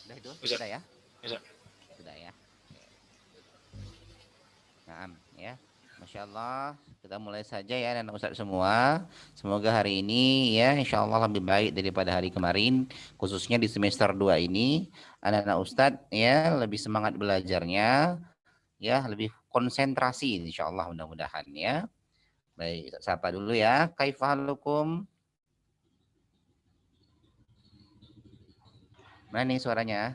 Sudah itu? Bisa. Sudah ya? Bisa. Sudah ya. Nah, ya. Masya Allah, kita mulai saja ya anak Ustadz semua. Semoga hari ini ya insya Allah lebih baik daripada hari kemarin. Khususnya di semester 2 ini. Anak-anak Ustadz ya lebih semangat belajarnya. Ya, lebih konsentrasi insya Allah mudah-mudahan ya. Baik, sapa dulu ya. Kaifahalukum? Mana nih suaranya?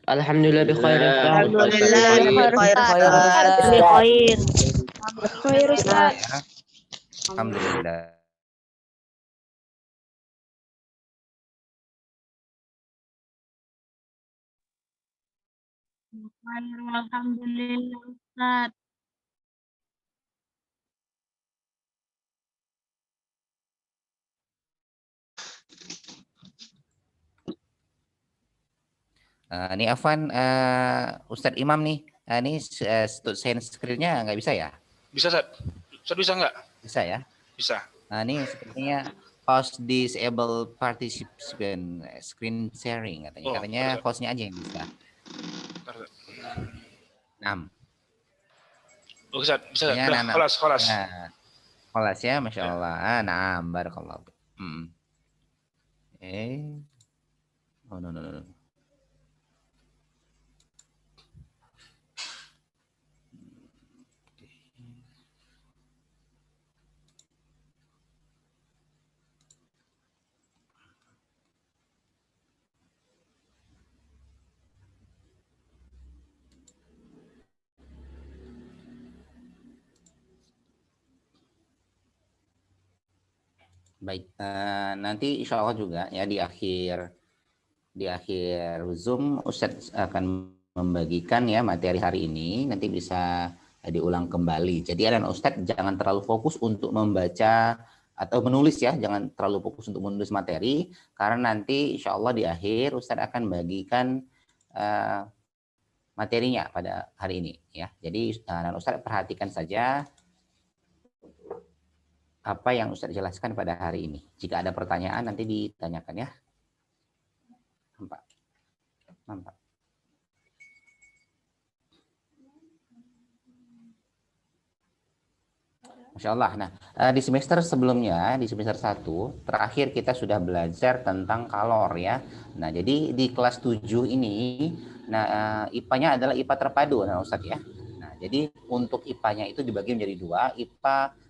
Alhamdulillah bi khair Ustaz. Alhamdulillah bi khair Ustaz. Bi khair. Khair Ustaz. Ya, alhamdulillah. Khair alhamdulillah Ustaz. Ini Afwan, Ustadz Imam nih. Ini share screen-nya nggak bisa ya? Bisa, Ustaz. Ustaz bisa nggak? Bisa ya? Bisa. Nah, ini sepertinya host disable participant screen sharing katanya. Oh, Katanya betul, Ustaz. hostnya aja yang bisa. Bentar, Ustaz. 6. Oke, Ustaz. Bisa, Ustaz. Ya, Udah, anak-anak. kholas, kholas. Nah, kholas ya, Masya Ya. Allah. Nah, barakallah. Oh, no. Baik, nanti insya Allah juga ya di akhir Zoom Ustadz akan membagikan ya materi hari ini, nanti bisa diulang kembali. Jadi anak Ustadz jangan terlalu fokus untuk membaca atau menulis ya, jangan terlalu fokus untuk menulis materi, karena nanti insya Allah di akhir Ustadz akan bagikan materinya pada hari ini ya. Jadi anak Ustadz perhatikan saja apa yang Ustadz jelaskan pada hari ini. Jika ada pertanyaan nanti ditanyakan ya. Nampak. Masya Allah. Nah, di semester sebelumnya, di semester 1, terakhir kita sudah belajar tentang kalor ya. Nah, jadi di kelas 7 ini, IPA-nya adalah IPA terpadu, nah Ustadz ya. Nah, jadi untuk IPA-nya itu dibagi menjadi 2, IPA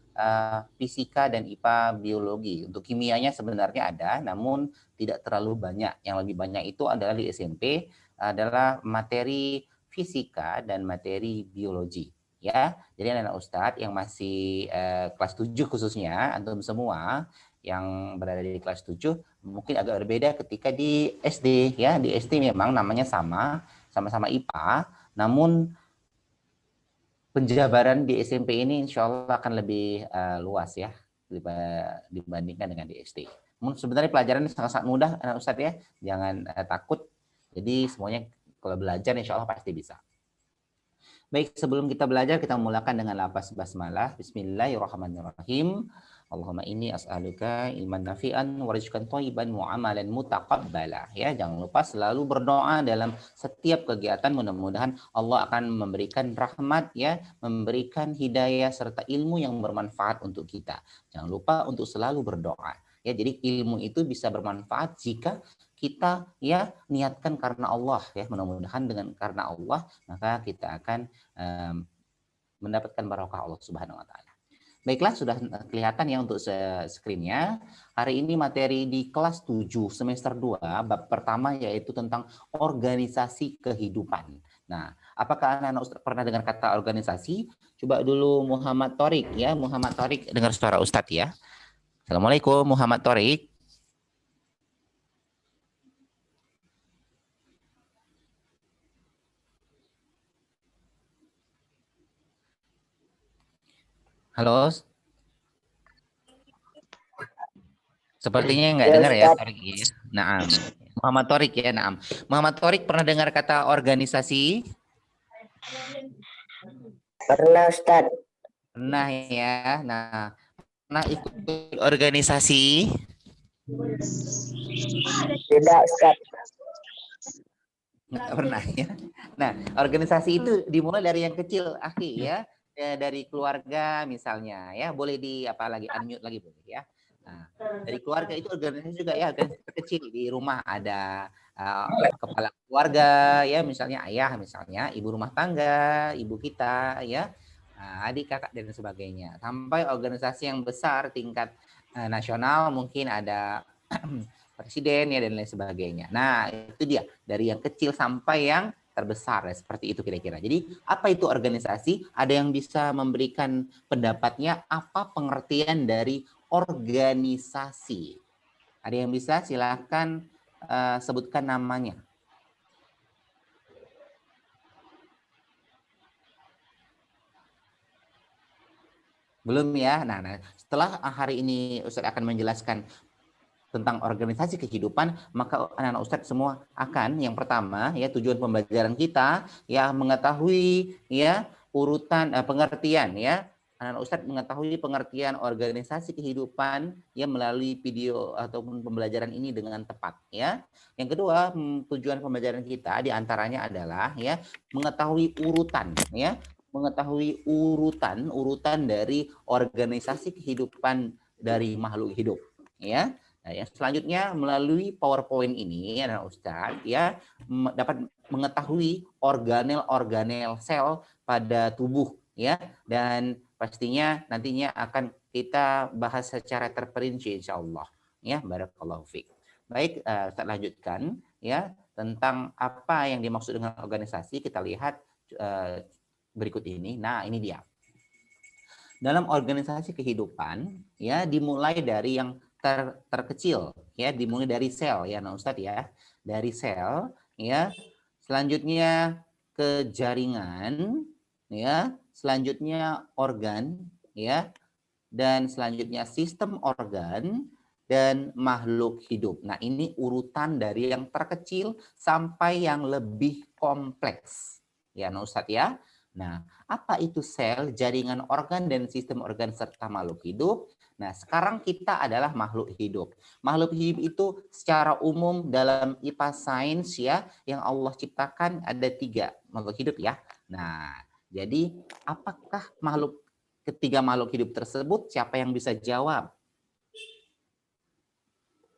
fisika dan IPA biologi. Untuk kimianya sebenarnya ada, namun tidak terlalu banyak. Yang lebih banyak itu adalah di SMP, adalah materi fisika dan materi biologi. Ya, jadi anak Ustadz yang masih kelas 7 khususnya, antum semua yang berada di kelas 7 mungkin agak berbeda ketika di SD ya. Di SD memang namanya sama-sama IPA, namun penjabaran di SMP ini insya Allah akan lebih luas ya dibandingkan dengan di SD. Sebenarnya pelajaran sangat-sangat mudah anak Ustadz ya, jangan takut. Jadi semuanya kalau belajar insya Allah pasti bisa. Baik, sebelum kita belajar kita mulakan dengan lafaz basmalah. Bismillahirrahmanirrahim. Allahumma inni as'aluka ilman nafi'an wa rizqan thayyiban wa amalan mutaqabbala. Ya, jangan lupa selalu berdoa dalam setiap kegiatan, mudah-mudahan Allah akan memberikan rahmat ya, memberikan hidayah serta ilmu yang bermanfaat untuk kita. Jangan lupa untuk selalu berdoa. Ya, jadi ilmu itu bisa bermanfaat jika kita ya niatkan karena Allah ya, mudah-mudahan dengan karena Allah maka kita akan mendapatkan barokah Allah Subhanahu wa taala. Baiklah, sudah kelihatan ya untuk screen-nya. Hari ini materi di kelas 7 semester 2 bab pertama yaitu tentang organisasi kehidupan. Nah, apakah anak-anak Ustaz pernah dengar kata organisasi? Coba dulu Muhammad Thorik ya. Muhammad Thorik dengar suara Ustadz ya. Assalamualaikum Muhammad Thorik. Halo. Sepertinya nggak dengar ya Thorik ya. Naam. Muhammad Thorik ya, naam. Muhammad Thorik pernah dengar kata organisasi? Pernah Ustaz. Pernah ya. Nah, pernah ikut organisasi? Tidak Ustaz. Nggak pernah ya. Nah, organisasi itu dimulai dari yang kecil, akhi ya. Dari keluarga misalnya ya, boleh di apa lagi unmute lagi boleh ya. Nah, dari keluarga itu organisasi juga ya, organisasi kecil di rumah ada kepala keluarga ya, misalnya ayah misalnya, ibu rumah tangga, ibu kita ya. Adik, kakak dan sebagainya. Sampai organisasi yang besar tingkat nasional mungkin ada presiden ya dan lain sebagainya. Nah, itu dia dari yang kecil sampai yang terbesar ya, seperti itu kira-kira. Jadi, apa itu organisasi? Ada yang bisa memberikan pendapatnya apa pengertian dari organisasi? Ada yang bisa silakan sebutkan namanya. Belum ya? Nah, setelah hari ini Ustadz akan menjelaskan tentang organisasi kehidupan, maka anak-anak Ustadz semua akan yang pertama ya tujuan pembelajaran kita ya mengetahui ya urutan pengertian ya. Anak-anak Ustadz mengetahui pengertian organisasi kehidupan ya melalui video ataupun pembelajaran ini dengan tepat ya. Yang kedua, tujuan pembelajaran kita diantaranya adalah ya mengetahui urutan ya, mengetahui urutan dari organisasi kehidupan dari makhluk hidup ya. Nah, yang selanjutnya melalui PowerPoint ini ya Ustadz ya dapat mengetahui organel-organel sel pada tubuh ya, dan pastinya nantinya akan kita bahas secara terperinci insyaallah ya. Barakallahu fiik. Baik, Ustadz lanjutkan ya tentang apa yang dimaksud dengan organisasi. Kita lihat berikut ini. Nah, ini dia. Dalam organisasi kehidupan ya dimulai dari yang terkecil ya, dimulai dari sel ya nah Ustadz ya, dari sel ya, selanjutnya ke jaringan ya, selanjutnya organ ya, dan selanjutnya sistem organ dan makhluk hidup. Nah, ini urutan dari yang terkecil sampai yang lebih kompleks ya nah Ustadz ya. Nah, apa itu sel, jaringan organ dan sistem organ serta makhluk hidup? Nah, sekarang kita adalah makhluk hidup. Makhluk hidup itu secara umum dalam IPA Sains ya, yang Allah ciptakan ada 3 makhluk hidup ya. Nah, jadi apakah ketiga makhluk hidup tersebut? Siapa yang bisa jawab?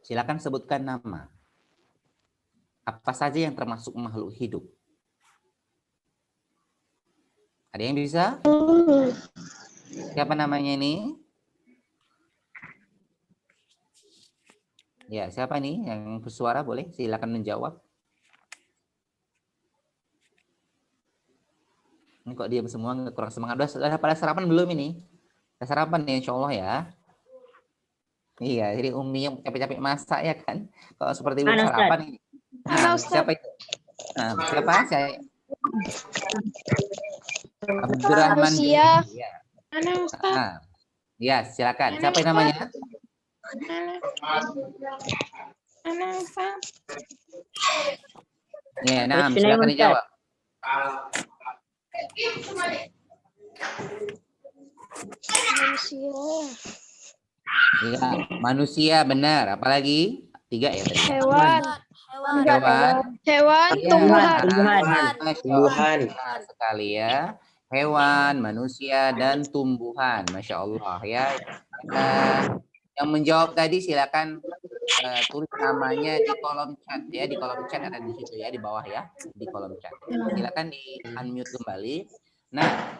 Silakan sebutkan nama. Apa saja yang termasuk makhluk hidup? Ada yang bisa? Siapa namanya ini? Ya, siapa nih yang bersuara boleh silakan menjawab. Ini kok diam semua, kurang semangat. Sudah pada sarapan belum ini? Sudah sarapan nih insya Allah ya. Iya, jadi Umi yang capek-capek masak ya kan. Kalau seperti belum sarapan ini. Nah, siapa itu? Nah, siapa? Saya Abdurrahman. Manusia. Ya. Nah, ya, silakan. Siapa yang namanya? Ya, nah, silakan dijawab. Manusia. Ya, manusia benar. Apalagi 3 ya tadi. Hewan. Hewan. Tumbuhan. Tumbuhan. Benar sekali ya. Hewan, manusia, dan tumbuhan. Masya Allah ya. Yang menjawab tadi silakan tulis namanya di kolom chat ya. Di kolom chat ada di situ ya, di bawah ya. Di kolom chat. Silakan di unmute kembali. Nah,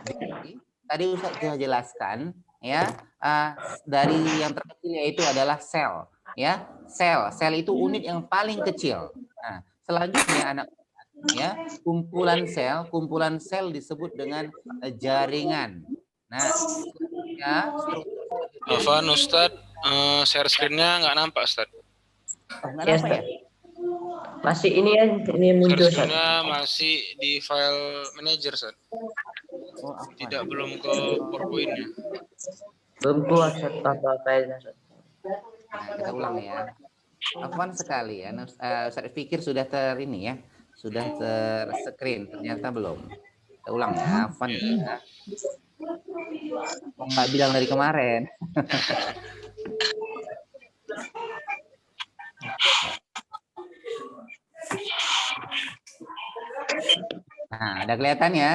tadi Ustaz sudah jelaskan ya, dari yang terkecil yaitu adalah sel ya. Sel itu unit yang paling kecil. Nah, selanjutnya anak ya, kumpulan sel disebut dengan jaringan. Nah, ya struktur Afwan Ustadz, share screen-nya nggak nampak Ustadz. nggak apa ya? Masih ini ya, ini muncul. Share screen-nya masih di file manager Ustadz. Oh, apa? Tidak belum ke PowerPoint-nya. Belum keluar apa-apa. Nah, kita ulang ya. Afwan sekali ya. Ustaz pikir sudah ini ya, sudah ter-screen, ternyata belum. Kita ulang ya, Afwan ya. Nggak bilang dari kemarin. Nah, udah kelihatan ya?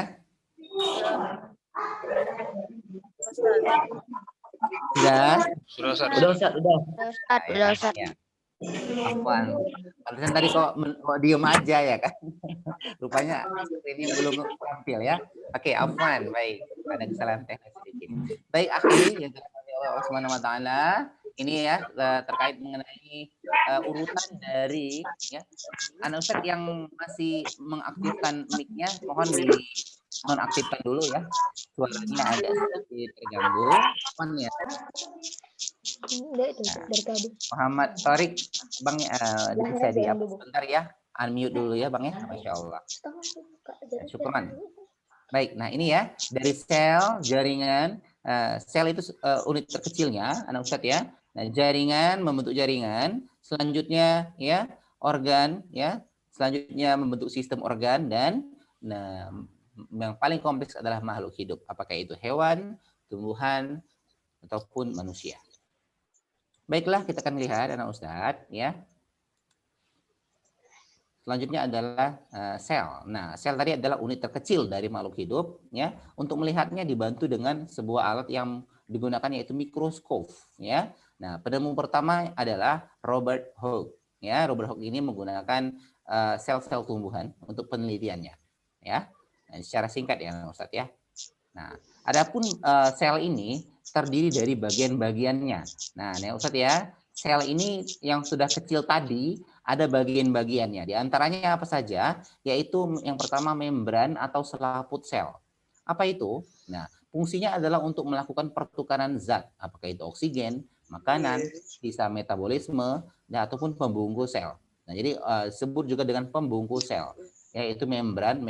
Sudah? Sudah Ustaz. Udah Ustaz, udah. Udah Ustaz. Ya. Afwan. Barusan tadi kok diem aja ya kan? Rupanya ini belum tampil ya. Oke, afwan. Baik. Ada kesalahan teknis sedikit. Baik, akhir yang dirahmati Allah Subhanahu wa taala, ini ya terkait mengenai urutan dari ya anak Ustadz yang masih mengaktifkan mic-nya, mohon di nonaktifkan dulu ya. Suaranya agak sedikit terganggu. Mohon ya. Muhammad Tariq, Bang, bisa dihapus sebentar ya. Unmute dulu ya, Bang ya. Masya Allah. Ya, syukran. Baik, nah ini ya dari sel jaringan. Sel itu unit terkecilnya, anak Ustadz ya. Nah, jaringan membentuk jaringan, selanjutnya ya organ ya, selanjutnya membentuk sistem organ dan nah yang paling kompleks adalah makhluk hidup. Apakah itu hewan, tumbuhan ataupun manusia. Baiklah, kita akan lihat anak Ustadz ya. Selanjutnya adalah sel. Nah, sel tadi adalah unit terkecil dari makhluk hidup ya. Untuk melihatnya dibantu dengan sebuah alat yang digunakan yaitu mikroskop ya. Nah, penemu pertama adalah Robert Hooke ya. Robert Hooke ini menggunakan sel-sel tumbuhan untuk penelitiannya ya. Nah, secara singkat ya Ustadz ya. Nah, adapun sel ini terdiri dari bagian-bagiannya. Nah, nih Ustadz ya, sel ini yang sudah kecil tadi ada bagian-bagiannya. Di antaranya apa saja? Yaitu yang pertama membran atau selaput sel. Apa itu? Nah, fungsinya adalah untuk melakukan pertukaran zat, apakah itu oksigen, makanan, sisa metabolisme, dan ataupun pembungkus sel. Nah, jadi sebut juga dengan pembungkus sel, yaitu membran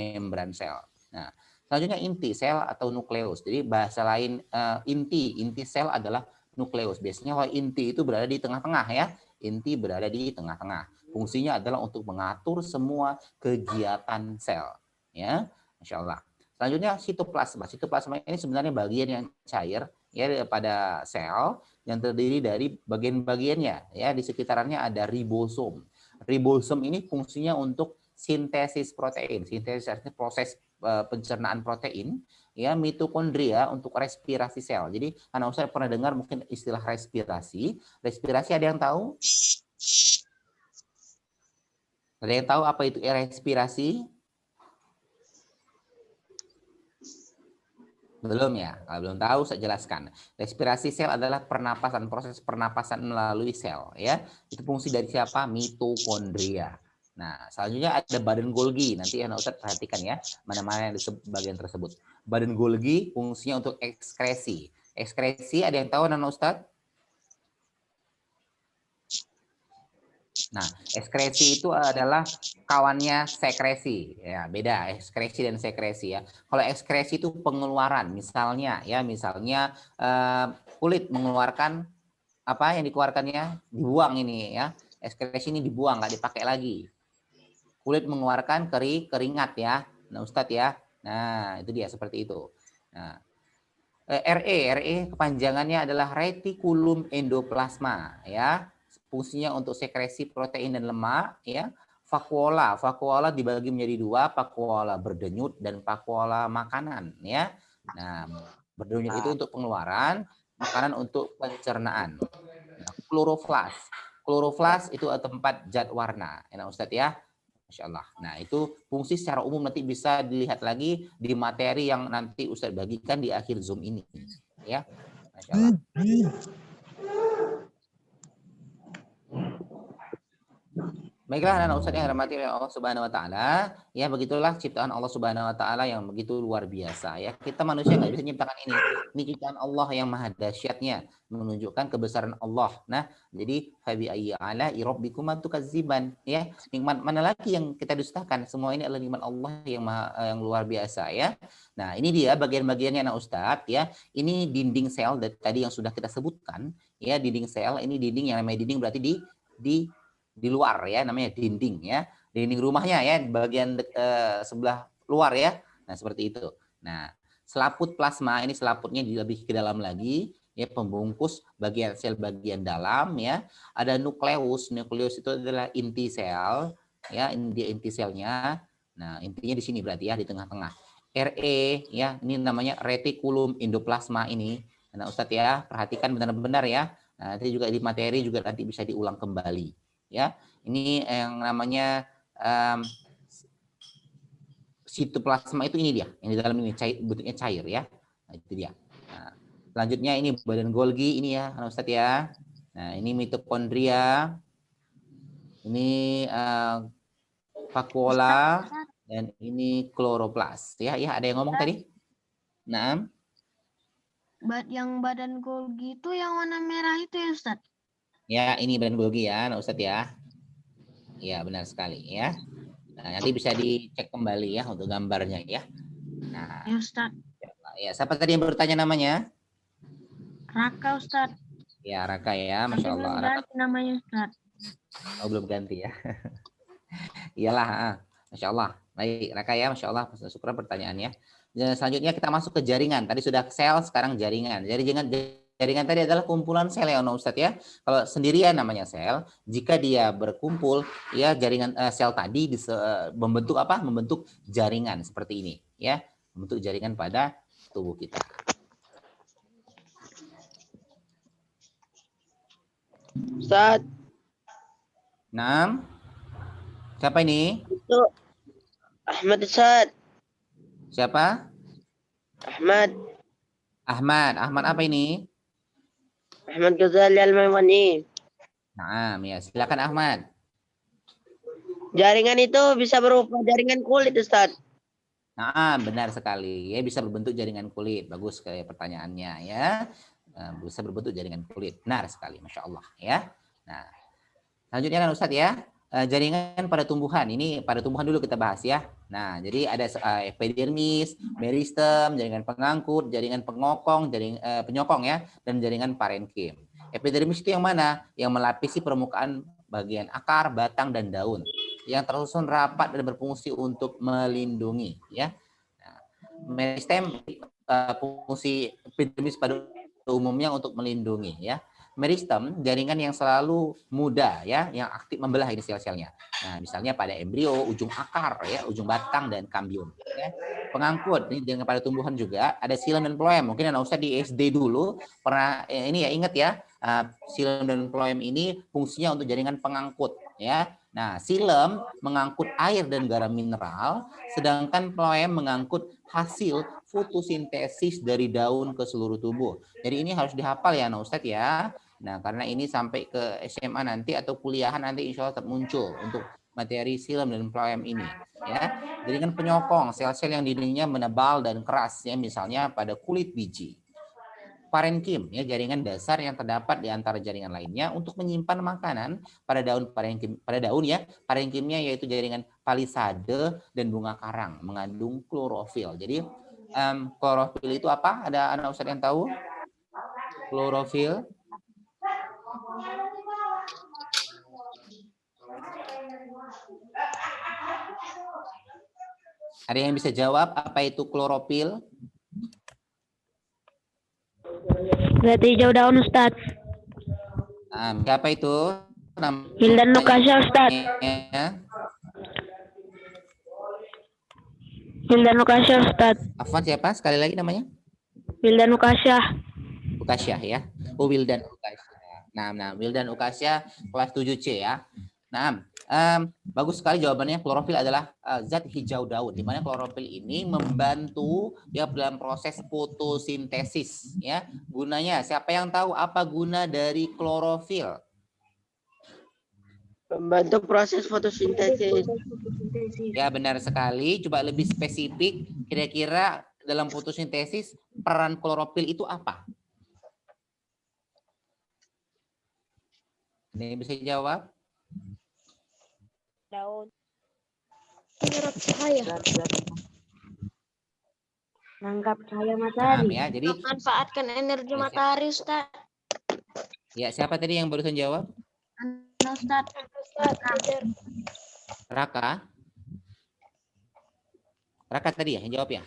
sel. Nah, selanjutnya inti sel atau nukleus. Jadi bahasa lain inti sel adalah nukleus. Biasanya kalau inti itu berada di tengah-tengah ya. Inti berada di tengah-tengah. Fungsinya adalah untuk mengatur semua kegiatan sel. Ya, Masya Allah. Selanjutnya sitoplasma. Sitoplasma ini sebenarnya bagian yang cair ya pada sel yang terdiri dari bagian-bagiannya. Ya, di sekitarannya ada ribosom. Ribosom ini fungsinya untuk sintesis protein. Sintesis artinya proses pencernaan protein. Ya, mitokondria untuk respirasi sel. Jadi, anak Ustaz pernah dengar mungkin istilah respirasi. Respirasi ada yang tahu? Ada yang tahu apa itu respirasi? Belum ya? Kalau belum tahu saya jelaskan. Respirasi sel adalah pernapasan, proses pernapasan melalui sel ya. Itu fungsi dari siapa? Mitokondria. Nah, selanjutnya ada badan Golgi. Nanti anak Ustaz perhatikan ya, mana-mana yang disebut bagian tersebut. Badan Golgi fungsinya untuk ekskresi. Ekskresi ada yang tahu anak Ustaz? Nah, ekskresi itu adalah kawannya sekresi. Ya, beda ekskresi dan sekresi ya. Kalau ekskresi itu pengeluaran, misalnya kulit mengeluarkan apa yang dikeluarkannya dibuang ini ya. Ekskresi ini dibuang, nggak dipakai lagi. Kulit mengeluarkan keringat ya. Nah, Ustadz ya. Nah, itu dia seperti itu. Nah, RE kepanjangannya adalah retikulum endoplasma ya. Fungsinya untuk sekresi protein dan lemak ya. Vakuola dibagi menjadi dua, vakuola berdenyut dan vakuola makanan ya. Nah, berdenyut itu untuk pengeluaran, makanan untuk pencernaan. Nah, kloroflas itu tempat zat warna. Enak Ustadz ya. Masya Allah. Nah, itu fungsi secara umum nanti bisa dilihat lagi di materi yang nanti Ustadz bagikan di akhir Zoom ini. Ya, Masya Allah. Baiklah anak Ustadz yang dirahmati oleh Allah Subhanahu wa taala, ya begitulah ciptaan Allah Subhanahu wa taala yang begitu luar biasa ya. Kita manusia nggak bisa menciptakan ini. Ini ciptaan Allah yang maha dahsyatnya, menunjukkan kebesaran Allah. Nah, jadi fabi ayyi ala'i rabbikuma tukadziban ya. Nikmat mana lagi yang kita dustakan? Semua ini adalah nikmat Allah yang luar biasa ya. Nah, ini dia bagian-bagiannya anak Ustadz ya. Ini dinding sel tadi yang sudah kita sebutkan ya, dinding sel. Ini dinding yang namanya dinding berarti di luar ya, namanya dinding ya, dinding rumahnya ya, bagian sebelah luar ya. Nah, seperti itu. Nah, selaput plasma ini selaputnya lebih ke dalam lagi ya, pembungkus bagian sel bagian dalam ya. Ada nukleus itu adalah inti sel ya, inti selnya. Nah, intinya di sini berarti ya di tengah-tengah. RE ya, ini namanya retikulum endoplasma ini. Nah, Ustadz ya, perhatikan benar-benar ya. Nah, nanti juga di materi juga nanti bisa diulang kembali ya. Ini yang namanya sitoplasma itu ini dia. Yang di dalam ini cair, bentuknya cair ya. Nah, itu dia. Nah, selanjutnya ini badan Golgi ini ya, Ustadz ya. Nah, ini mitokondria. Ini vakuola dan ini kloroplas ya. Ya, ada yang ngomong tadi? Nah, Yang badan Golgi itu yang warna merah itu ya Ustaz? ya ini badan Golgi ya, nah Ustadz ya. Ya, benar sekali ya. Nah, nanti bisa dicek kembali ya untuk gambarnya ya. Nah, Ya Ustaz. ya siapa tadi yang bertanya namanya? Raka Ustaz. Ya, Raka ya, Masya Tapi Allah. belum Raka. ganti namanya Ustaz. Oh, belum ganti ya. Iyalah, Masya Allah. Baik, Raka ya, Masya Allah. Syukur pertanyaannya. Selanjutnya kita masuk ke jaringan. Tadi sudah sel, sekarang jaringan. Jaringan tadi adalah kumpulan sel ya, Ustadz ya. Kalau sendirian namanya sel. Jika dia berkumpul, ya jaringan sel tadi membentuk apa? Membentuk jaringan seperti ini, ya. Membentuk jaringan pada tubuh kita. Ustaz. Nah, siapa ini? Itu Ahmad Ustaz. Siapa? Ahmad. Ahmad apa ini? Ahmad Ghazali Al-Maimani. Nah, ya silakan Ahmad. Jaringan itu bisa berupa jaringan kulit Ustaz. Nah, benar sekali. Ya, bisa berbentuk jaringan kulit. Bagus kayak pertanyaannya ya. Bisa berbentuk jaringan kulit. Benar sekali, Masya Allah ya. Nah, selanjutnya kan Ustadz ya. Jaringan pada tumbuhan. Ini pada tumbuhan dulu kita bahas ya. Nah, jadi ada epidermis, meristem, jaringan pengangkut, jaringan pengokong, penyokong ya, dan jaringan parenkim. Epidermis itu yang mana? Yang melapisi permukaan bagian akar, batang, dan daun. Yang tersusun rapat dan berfungsi untuk melindungi ya. Nah, meristem fungsi epidermis pada umumnya untuk melindungi ya. Meristem jaringan yang selalu muda ya, yang aktif membelah ini sel-selnya. Nah, misalnya pada embrio, ujung akar ya, ujung batang dan kambium ya. Pengangkut ini jaringan pada tumbuhan juga ada xilem dan phloem. Mungkin anak Ustaz di SD dulu pernah ini ya, ingat ya. Xilem dan phloem ini fungsinya untuk jaringan pengangkut ya. Nah, xilem mengangkut air dan garam mineral, sedangkan phloem mengangkut hasil fotosintesis dari daun ke seluruh tubuh. Jadi ini harus dihafal ya, Ustadz ya. Nah, karena ini sampai ke SMA nanti atau kuliahan nanti insya Allah muncul untuk materi xilem dan phloem ini. Ya, jaringan penyokong sel-sel yang dindingnya menebal dan keras ya, misalnya pada kulit biji. Parenkim ya, jaringan dasar yang terdapat di antara jaringan lainnya untuk menyimpan makanan pada daun parenkim, pada daun ya. Parenkimnya yaitu jaringan palisade dan bunga karang mengandung klorofil. Jadi klorofil itu apa? Ada anak Ustadz yang tahu? Klorofil. Ada yang bisa jawab apa itu klorofil? Berarti hijau daun Ustaz. Siapa itu? Wildan Nukasya Ustaz. Wildan Nukasya Ustaz. Afwan siapa? Sekali lagi namanya? Wildan Nukasya. Ukasya ya. Oh, Wildan Ukasya. Nah, Wildan Ukasya kelas 7C ya. Nah, bagus sekali jawabannya. Klorofil adalah zat hijau daun, di mana klorofil ini membantu ya dalam proses fotosintesis ya. Gunanya, siapa yang tahu apa guna dari klorofil? Membantu proses fotosintesis. Ya, benar sekali. Coba lebih spesifik, kira-kira dalam fotosintesis peran klorofil itu apa? Ini bisa jawab? Daun. Menyerap cahaya. Nangkap cahaya Nah, matahari. ya, jadi Manfaatkan energi matahari, Ustaz. ya, siapa tadi yang barusan jawab? Ustaz. Raka. Raka tadi ya yang jawab ya?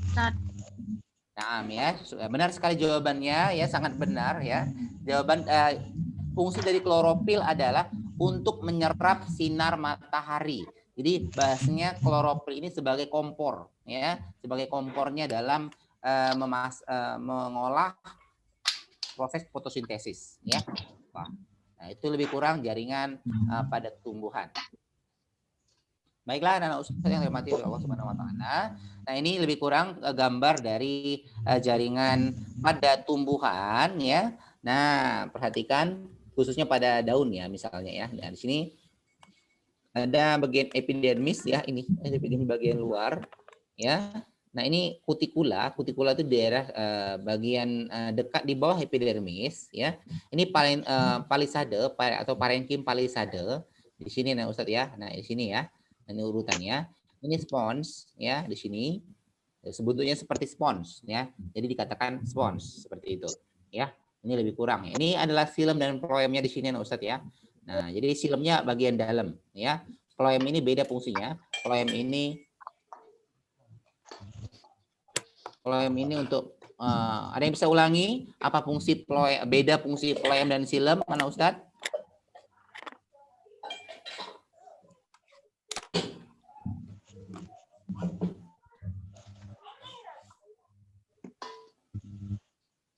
Ustaz. Nah, ya, benar sekali jawabannya ya, sangat benar ya. Jawaban fungsi dari klorofil adalah untuk menyerap sinar matahari Jadi bahasanya klorofil ini sebagai kompor, ya, sebagai kompornya dalam mengolah proses fotosintesis, ya. Nah, itu lebih kurang jaringan pada tumbuhan. Baiklah, anak-anak Ustaz yang dirahmati oleh Allah Subhanahu wa taala. Nah, ini lebih kurang gambar dari jaringan pada tumbuhan, ya. Nah, perhatikan khususnya pada daun, ya, misalnya, ya. Nah, di sini ada bagian epidermis, ya, ini epidermis bagian luar, ya. Nah, ini kutikula. Kutikula itu daerah bagian dekat di bawah epidermis, ya. Ini palisade atau parenkim palisade di sini, nah Ustadz, ya. Nah, di sini, ya. Ini urutannya. Ini spons, ya, di sini. Sebetulnya seperti spons, ya. Jadi dikatakan spons seperti itu, ya. Ini lebih kurang. Ini adalah filem dan floemnya di sini, nah Ustadz, ya. Nah, jadi silemnya bagian dalam, ya. Floem ini beda fungsinya. Floem ini untuk ada yang bisa ulangi apa fungsi floem, beda fungsi floem dan silem, mana Ustadz?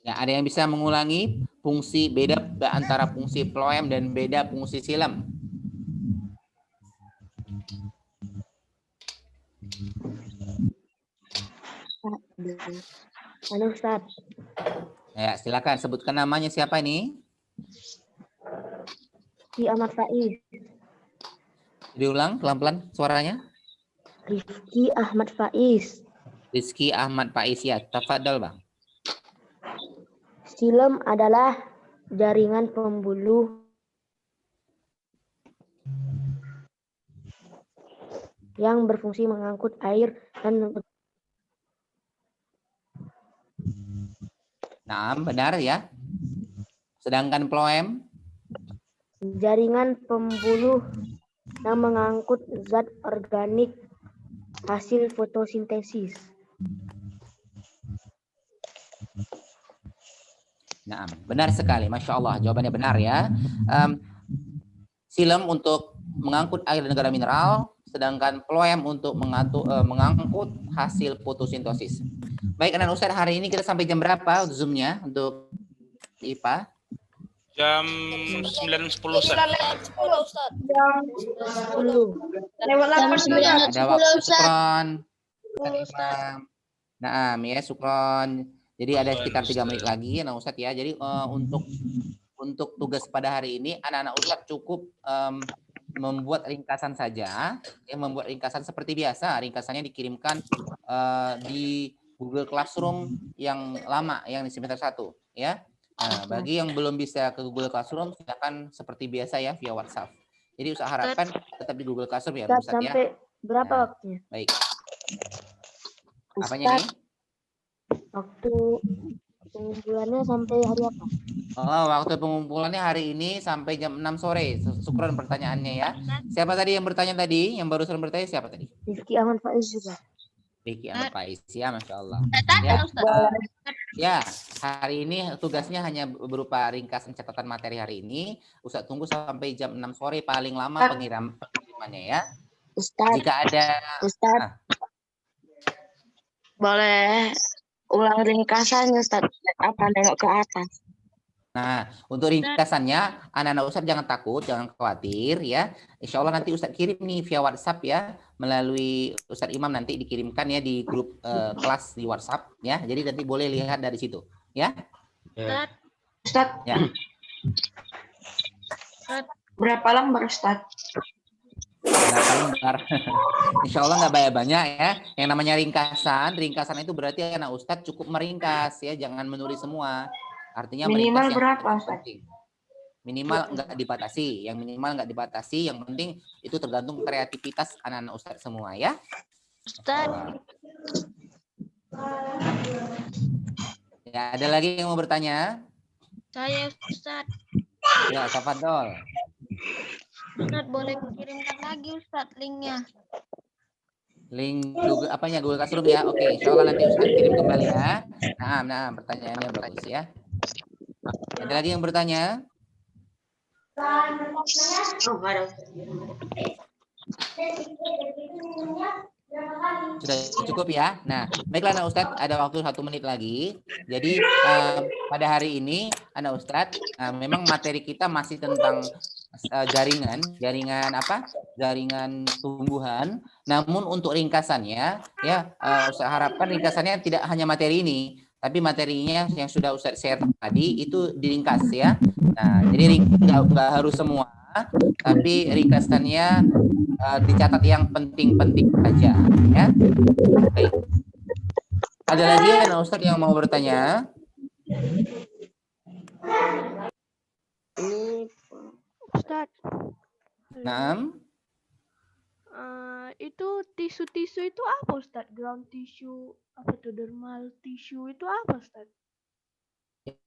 Ya, ada yang bisa mengulangi fungsi beda antara fungsi floem dan beda fungsi silem? Halo Ustaz. Ya, silakan sebutkan namanya, siapa ini? Ki Ahmad Faiz. Diulang pelan-pelan suaranya. Rifki Ahmad Faiz. Rizky Ahmad Faiz, ya. Tafadhol, Bang. Silem adalah jaringan pembuluh yang berfungsi mengangkut air dan Nah, benar, ya. Sedangkan floem? jaringan pembuluh yang mengangkut zat organik hasil fotosintesis. Nah, benar sekali, Masya Allah. Jawabannya benar, ya. Silem untuk mengangkut air dan negara mineral, sedangkan floem untuk mengangkut hasil fotosintesis. Baik, anak Ustaz, hari ini kita sampai jam berapa Zoom-nya untuk IPA? Jam 9.10 Ustaz. Ada waktu sukron. Nah, ya, sukron. Jadi ada sekitar 3 menit lagi, anak Ustaz, ya. Jadi untuk tugas pada hari ini, anak-anak Ustaz cukup membuat ringkasan saja, ya, membuat ringkasan seperti biasa. Ringkasannya dikirimkan di Google Classroom yang lama, yang di semester 1, ya. Nah, bagi yang belum bisa ke Google Classroom, silakan seperti biasa, ya, via WhatsApp. Jadi usaha harapkan tetap di Google Classroom, ya, Ustaz, ya. Sampai berapa Nah, waktunya? baik. Apanya nih? Waktu pengumpulannya sampai hari apa? Oh, waktu pengumpulannya hari ini sampai jam 6 sore. Syukron pertanyaannya, ya. Siapa tadi yang bertanya tadi? Yang barusan bertanya siapa tadi? Rifki Ahmad Faiz juga. Rifki Ahmad Faiz, ya, Masya Allah. Ya, hari ini tugasnya hanya berupa ringkasan catatan materi hari ini. Ustaz tunggu sampai jam 6 sore paling lama pengirimannya, ya. Ustaz, Jika ada boleh ulang ringkasannya Ustaz. Apa nengok ke atas? Nah, untuk ringkasannya, anak-anak Ustaz jangan takut, jangan khawatir, ya. Insya Allah nanti Ustaz kirim nih via WhatsApp, ya, melalui Ustaz Imam nanti dikirimkan, ya, di grup kelas di WhatsApp, ya. Jadi nanti boleh lihat dari situ, ya. Ustaz, Ya. berapa lembar Ustaz? Berapa lembar? Insya Allah nggak banyak, ya. Yang namanya ringkasan itu berarti anak Ustaz cukup meringkas, ya, jangan menulis semua. Artinya Minimal meringkas berapa yang Ustaz? penting. Minimal nggak dibatasi, yang penting itu tergantung kreativitas anak-anak Ustaz semua, ya. Ustaz. Ya, ada lagi yang mau bertanya? Saya Ustaz. Ya, tafadhol. Ustaz boleh kirimkan lagi Ustaz linknya. Link Google apanya? Google Classroom, ya. Oke, insya Allah nanti Ustaz kirim kembali, ya. Nah, pertanyaannya bagus, ya. Ada lagi yang bertanya? Sudah cukup ya. Nah, baiklah anak Ustadz, ada waktu 1 menit lagi. Jadi pada hari ini anak Ustadz, memang materi kita masih tentang jaringan apa? Jaringan tumbuhan. Namun untuk ringkasannya, ya Ustadz harapkan ringkasannya tidak hanya materi ini, tapi materinya yang sudah Ustadz share tadi itu diringkas ya. Nah, jadi nggak harus semua, tapi ringkasannya dicatat yang penting-penting saja ya. Baik. Ada lagi anak Ustadz yang mau bertanya? Ini Ustaz. Nah, Itu tisu-tisu itu apa Ustaz? Ground tissue, apa tuh dermal tissue itu apa Ustaz?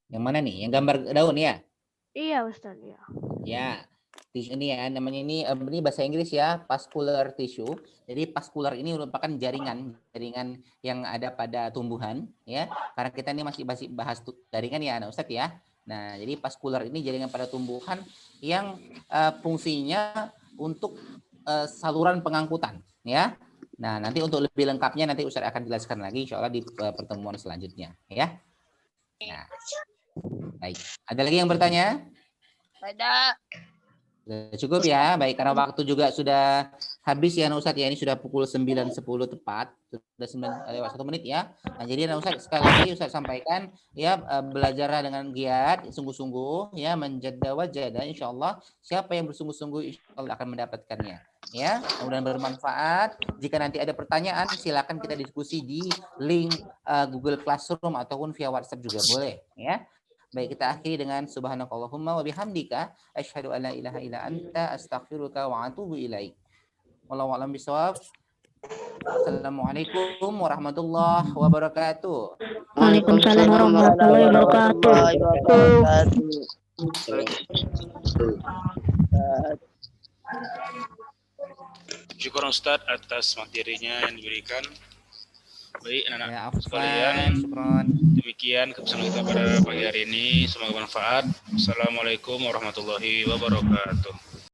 yang mana nih? Yang gambar daun ya? Iya Ustaz ya. Ya, tisu ini ya, namanya ini bahasa Inggris ya, vascular tissue. Jadi vascular ini merupakan jaringan yang ada pada tumbuhan ya. Karena kita ini masih bahas jaringan ya, anak Ustadz ya. Nah, jadi vascular ini jaringan pada tumbuhan yang fungsinya untuk saluran pengangkutan ya. Nah, nanti untuk lebih lengkapnya nanti Ustadz akan jelaskan lagi insya Allah di pertemuan selanjutnya ya. Nah, baik. Ada lagi yang bertanya? Ada. Cukup ya, baik karena waktu juga sudah habis ya Ustadz ya, ini sudah pukul 9.10 tepat, sudah 9 lewat 1 menit ya. Nah, jadi Ustadz sekali lagi Ustadz sampaikan ya, belajarlah dengan giat, sungguh-sungguh ya, menjadi wajada insyaallah. Siapa yang bersungguh-sungguh insyaallah akan mendapatkannya ya. Mudah-mudahan bermanfaat. Jika nanti ada pertanyaan silakan kita diskusi di link Google Classroom ataupun via WhatsApp juga boleh ya. Baik, kita akhiri dengan subhanakallahumma wa bihamdika asyhadu an la ilaha illa anta astaghfiruka wa atubu ilaik. Wallahu a'lam bishawab. Assalamualaikum warahmatullahi wabarakatuh. Waalaikumsalam warahmatullahi wabarakatuh. Syukur Ustadz atas materinya yang diberikan. Baik, anak-anak Ya, sekalian, syukron. demikian keputusan kita pada pagi hari ini. Semoga bermanfaat. Assalamualaikum warahmatullahi wabarakatuh.